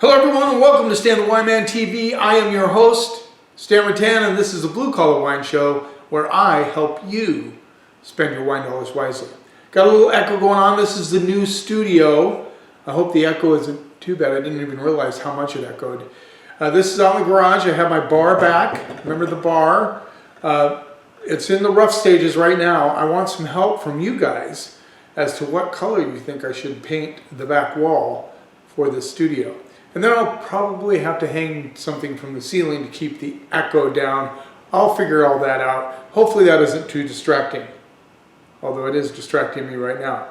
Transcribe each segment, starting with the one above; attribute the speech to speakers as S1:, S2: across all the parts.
S1: Hello everyone and welcome to Stan the Wine Man TV. I am your host, Stan Rattan, and this is the Blue Collar Wine Show where I help you spend your wine dollars wisely. Got a little echo going on. This is the new studio. I hope the echo isn't too bad. I didn't even realize how much it echoed. This is out in the garage. I have my bar back. Remember the bar? It's in the rough stages right now. I want some help from you guys as to what color you think I should paint the back wall for this studio. And then I'll probably have to hang something from the ceiling to keep the echo down. I'll figure all that out. Hopefully that isn't too distracting. Although it is distracting me right now.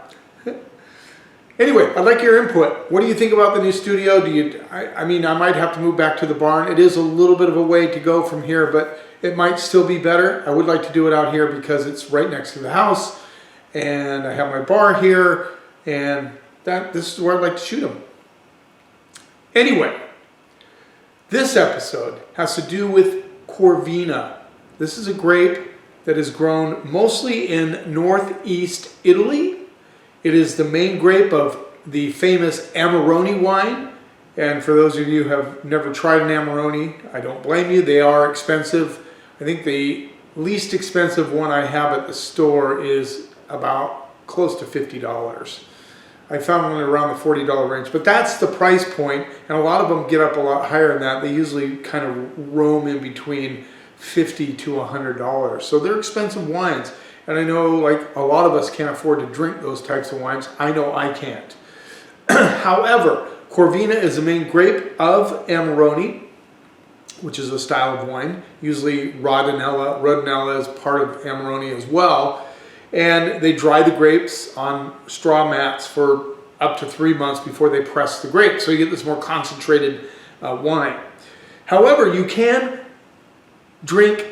S1: Anyway, I'd like your input. What do you think about the new studio? I mean, I might have to move back to the barn. It is a little bit of a way to go from here, but it might still be better. I would like to do it out here because it's right next to the house. And I have my bar here. And this is where I'd like to shoot them. Anyway, this episode has to do with Corvina. This is a grape that is grown mostly in northeast Italy. It is the main grape of the famous Amarone wine. And for those of you who have never tried an Amarone, I don't blame you. They are expensive. I think the least expensive one I have at the store is about close to $50. I found one around the $40 range, but that's the price point, and a lot of them get up a lot higher than that. They usually kind of roam in between $50 to $100. So they're expensive wines, and I know like a lot of us can't afford to drink those types of wines. I know I can't. However, Corvina is the main grape of Amarone, which is a style of wine. Usually Rodinella is part of Amarone as well. And they dry the grapes on straw mats for up to 3 months before they press the grapes. So you get this more concentrated wine. However, you can drink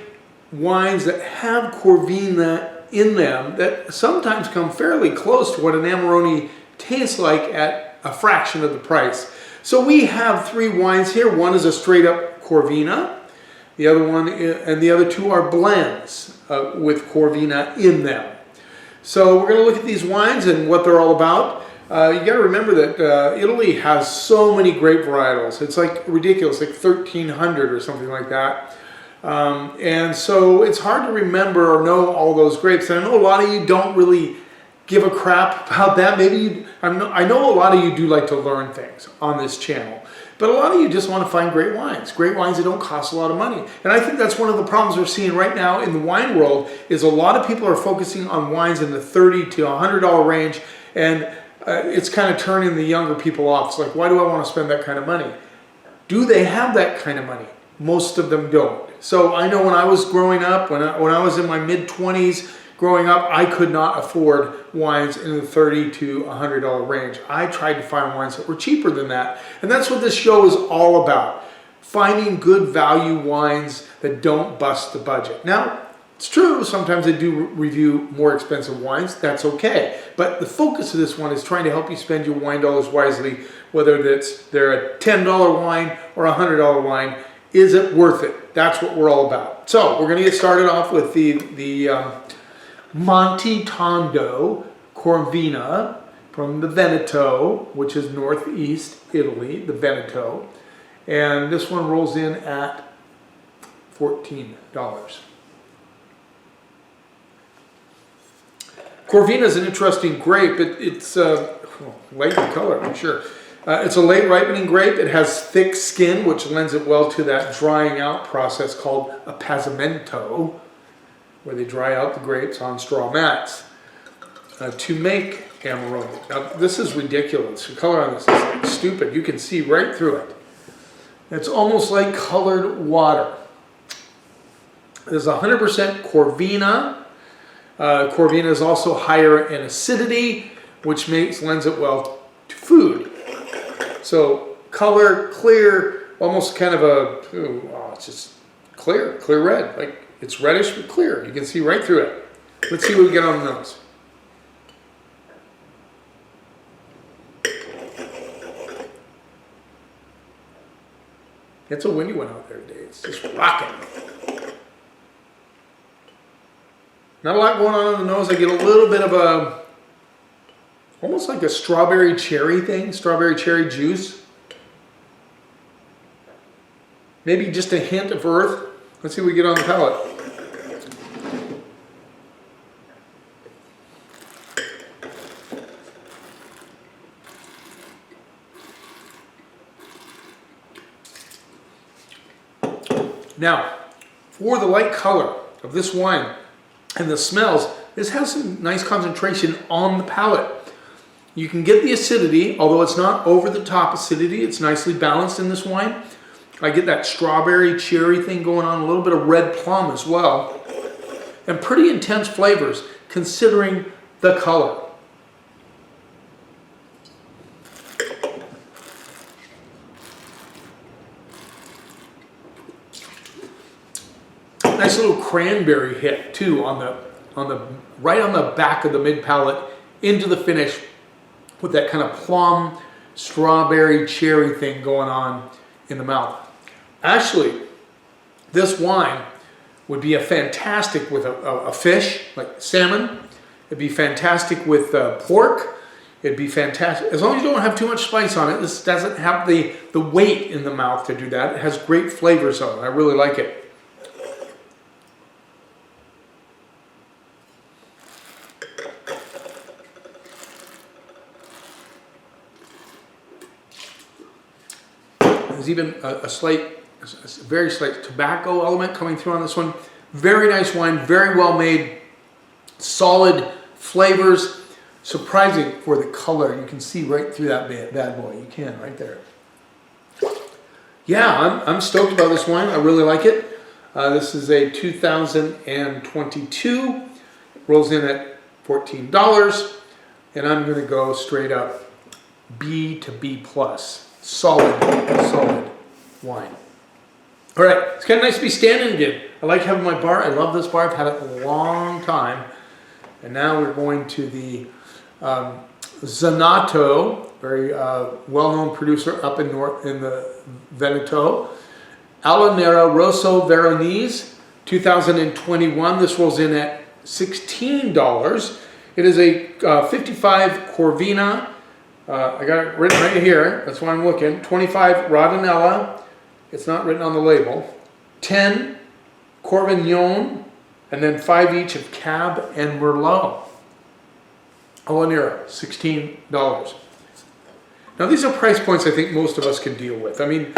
S1: wines that have Corvina in them that sometimes come fairly close to what an Amarone tastes like at a fraction of the price. So we have 3 wines here. One is a straight up Corvina. The other one and the other 2 are blends with Corvina in them. So we're going to look at these wines and what they're all about. You got to remember that Italy has so many grape varietals. It's like ridiculous, like 1,300 or something like that. And so it's hard to remember or know all those grapes. And I know a lot of you don't really give a crap about that. Maybe I know a lot of you do like to learn things on this channel. But a lot of you just want to find great wines that don't cost a lot of money. And I think that's one of the problems we're seeing right now in the wine world is a lot of people are focusing on wines in the $30 to $100 range, and it's kind of turning the younger people off. It's like, why do I want to spend that kind of money? Do they have that kind of money? Most of them don't. So I know when I was growing up, when I was in my mid-20s, growing up, I could not afford wines in the $30 to $100 range. I tried to find wines that were cheaper than that. And that's what this show is all about. Finding good value wines that don't bust the budget. Now, it's true, sometimes I do review more expensive wines. That's okay. But the focus of this one is trying to help you spend your wine dollars wisely, whether they're a $10 wine or a $100 wine. Is it worth it? That's what we're all about. So we're going to get started off with the Monte Tondo Corvina from the Veneto, which is northeast Italy, the Veneto. And this one rolls in at $14. Corvina is an interesting grape. It's light in color, I'm sure. It's a late ripening grape. It has thick skin, which lends it well to that drying out process called a passamento, where they dry out the grapes on straw mats to make Amarone. Now, this is ridiculous. The color on this is like stupid. You can see right through it. It's almost like colored water. There's 100% Corvina. Corvina is also higher in acidity, which lends it well to food. So color, clear, almost kind of it's just clear red. Like it's reddish but clear. You can see right through it. Let's see what we get on the nose. It's a windy one out there today. It's just rocking. Not a lot going on in the nose. I get a little bit of a almost like a strawberry cherry thing, strawberry cherry juice. maybe just a hint of earth. Let's see what we get on the palate. Now, for the light color of this wine and the smells, this has some nice concentration on the palate. You can get the acidity, although it's not over the top acidity. It's nicely balanced in this wine. I get that strawberry cherry thing going on, a little bit of red plum as well, and pretty intense flavors considering the color. Nice little cranberry hit too on the right on the back of the mid palate into the finish with that kind of plum, strawberry, cherry thing going on in the mouth. Actually, this wine would be a fantastic with a fish like salmon. It'd be fantastic with pork. It'd be fantastic as long as you don't have too much spice on it. This doesn't have the weight in the mouth to do that. It has great flavors on it. I really like it. There's even a very slight tobacco element coming through on this one. Very nice wine, very well made, solid flavors. Surprising for the color. You can see right through that bad boy. You can right there. Yeah, I'm stoked about this wine. I really like it. This is a 2022. It rolls in at $14, and I'm going to go straight up B to B plus. Solid wine. All right, it's kind of nice to be standing again. I like having my bar. I love this bar. I've had it a long time. And now we're going to the Veneto, very well-known producer up in the Veneto. Amarone Rosso Veronese, 2021. This rolls in at $16. It is a 55 Corvina. I got it written right here. That's why I'm looking. 25 Rodinella. It's not written on the label. 10 Corvignon, and then 5 each of Cab and Merlot. Amarone, $16. Now these are price points I think most of us can deal with. I mean,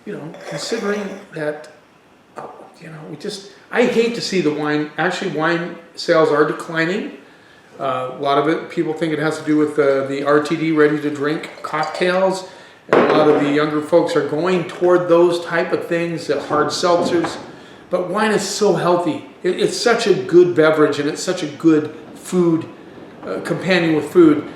S1: you know, considering that, you know, I hate to see the wine. Actually, wine sales are declining. A lot of it, people think it has to do with the RTD, ready to drink cocktails. And a lot of the younger folks are going toward those type of things, hard seltzers. But wine is so healthy. It's such a good beverage, and it's such a good food, companion with food.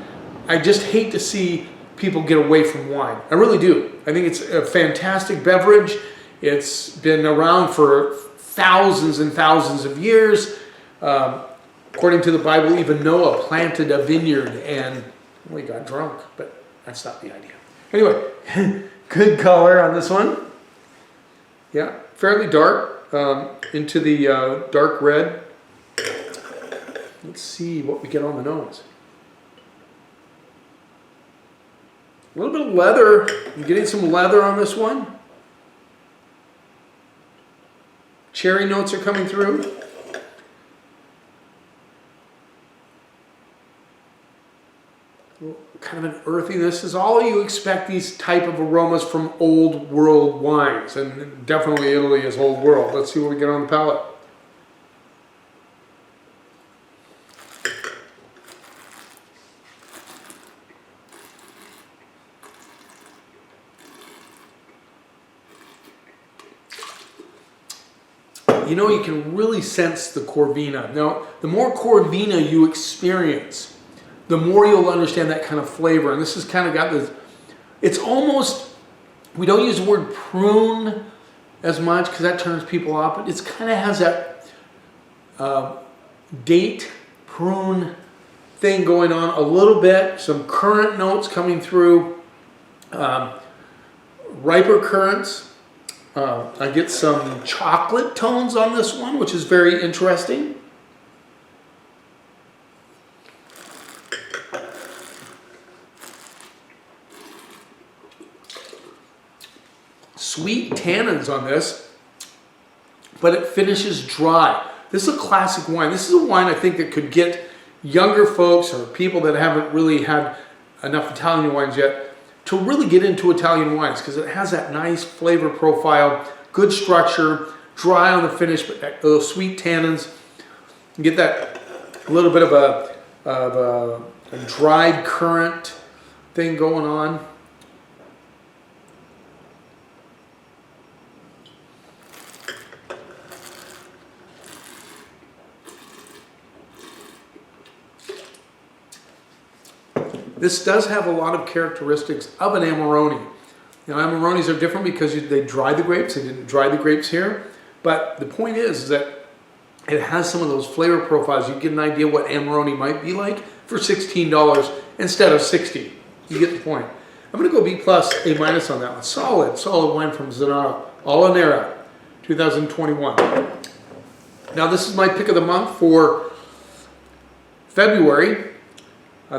S1: I just hate to see people get away from wine. I really do. I think it's a fantastic beverage. It's been around for thousands and thousands of years. According to the Bible, even Noah planted a vineyard and he got drunk, but that's not the idea. Anyway, good color on this one. Yeah, fairly dark, into the dark red. Let's see what we get on the nose. A little bit of leather. I'm getting some leather on this one. Cherry notes are coming through. Kind of an earthiness. Is all you expect these type of aromas from old world wines, and definitely Italy is old world. Let's see what we get on the palate. You know, you can really sense the Corvina. Now, the more Corvina you experience, the more you'll understand that kind of flavor. And this has kind of got this, it's almost, we don't use the word prune as much because that turns people off, but it kind of has that date prune thing going on a little bit. Some currant notes coming through, riper currants. I get some chocolate tones on this one, which is very interesting. sweet tannins on this, but it finishes dry. This is a classic wine. This is a wine I think that could get younger folks or people that haven't really had enough Italian wines yet to really get into Italian wines, because it has that nice flavor profile, good structure, dry on the finish, but those sweet tannins. You get that little bit of a dried currant thing going on. This does have a lot of characteristics of an Amarone. Now, Amarones are different because they dry the grapes. They didn't dry the grapes here. But the point is that it has some of those flavor profiles. You get an idea what Amarone might be like for $16 instead of $60. You get the point. I'm going to go B+, A- on that one. Solid wine from Veneto, Amarone, 2021. Now, this is my pick of the month for February.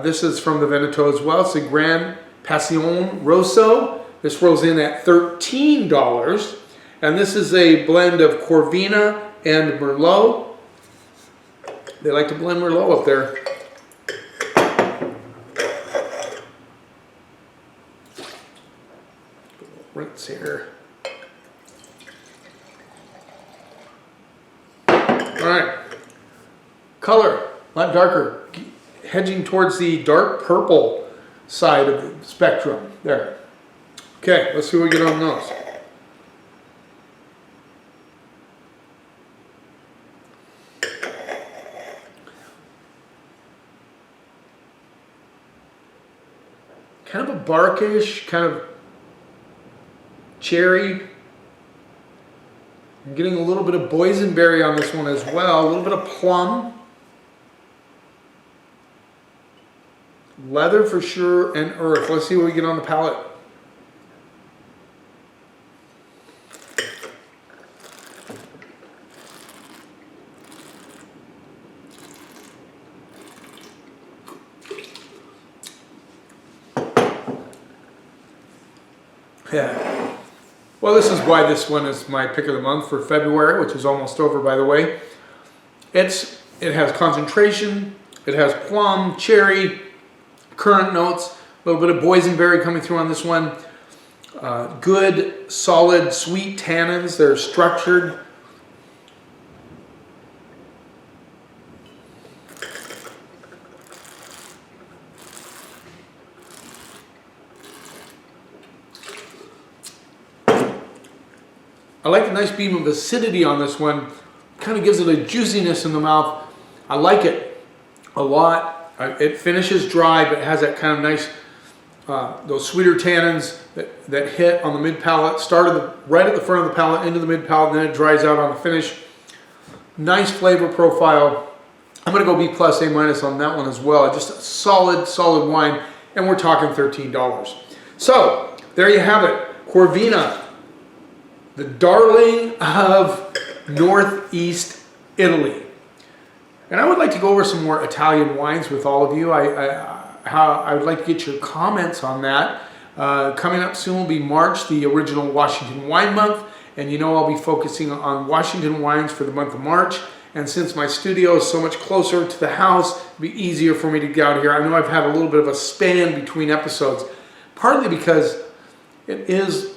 S1: This is from the Veneto as well. It's a Gran Passion Rosso. This rolls in at $13. And this is a blend of Corvina and Merlot. They like to blend Merlot up there. Rinse here. All right. Color, a lot darker. Hedging towards the dark purple side of the spectrum there. Okay, let's see what we get on those. Kind of a barkish, kind of cherry. I'm getting a little bit of boysenberry on this one as well, a little bit of plum. Leather for sure, and earth. Let's see what we get on the palate. Yeah. Well, this is why this one is my pick of the month for February, which is almost over, by the way. It has concentration, it has plum, cherry, currant notes, a little bit of boysenberry coming through on this one. Good, solid, sweet tannins. They're structured. I like the nice beam of acidity on this one. Kind of gives it a juiciness in the mouth. I like it a lot. It finishes dry, but it has that kind of nice, those sweeter tannins that hit on the mid-palate. Started right at the front of the palate, into the mid-palate, and then it dries out on the finish. Nice flavor profile. I'm going to go B+, A- on that one as well. Just a solid wine, and we're talking $13. So, there you have it. Corvina, the darling of Northeast Italy. And I would like to go over some more Italian wines with all of you. I would like to get your comments on that. Coming up soon will be March, the original Washington Wine Month. And you know I'll be focusing on Washington wines for the month of March. And since my studio is so much closer to the house, it'll be easier for me to get out here. I know I've had a little bit of a span between episodes, partly because it is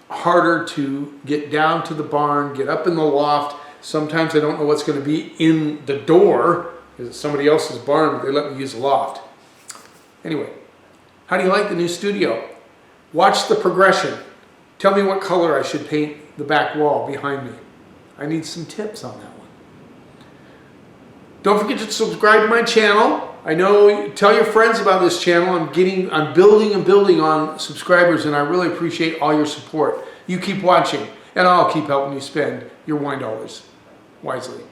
S1: harder to get down to the barn, get up in the loft. Sometimes I don't know what's going to be in the door, because it's somebody else's barn, but they let me use the loft. Anyway, how do you like the new studio? Watch the progression. Tell me what color I should paint the back wall behind me. I need some tips on that one. Don't forget to subscribe to my channel. I know, tell your friends about this channel. I'm building and building on subscribers, and I really appreciate all your support. You keep watching, and I'll keep helping you spend your wine dollars wisely.